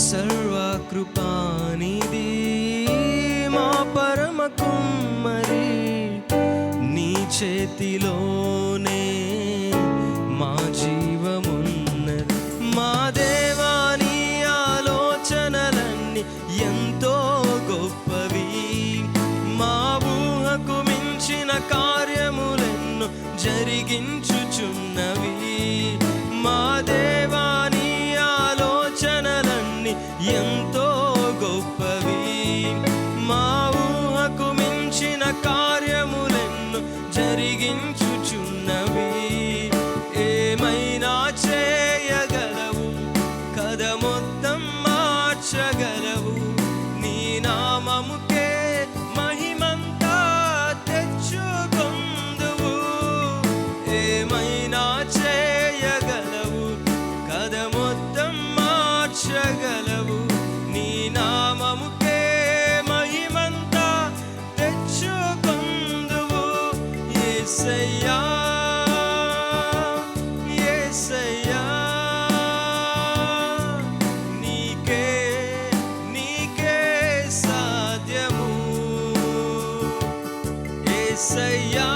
సర్వకృపానిధి మా పరమ కుమ్మరి, నీ చేతిలోనే మా జీవమున్నది. మా దేవా నీ ఆలోచనలన్నీ ఎంతో గొప్పవి, మా ఊహకు మించిన కార్యములెన్నో జరిగించుచున్నవి. మా దేవా నీ ఆలోచనలన్నీ ఎంతో గొప్పవి, మా ఊహకు మించిన కార్యములెన్నో జరిగించుచున్నవి. ఏమైనా చేయగలవు, కథ మొత్తం మార్చగలవు. నీ నామముకే మహిమంతా తెచ్చుకొందువు. ఏమైనా చేయగలవు, కథ మొత్తం మార్చగలవు. నీ నామముకే మహిమంతా తెచ్చుకొందువు. యేసయ్యా యేసయ్యా, నీకే నీకే సాధ్యము. యేసయ్యా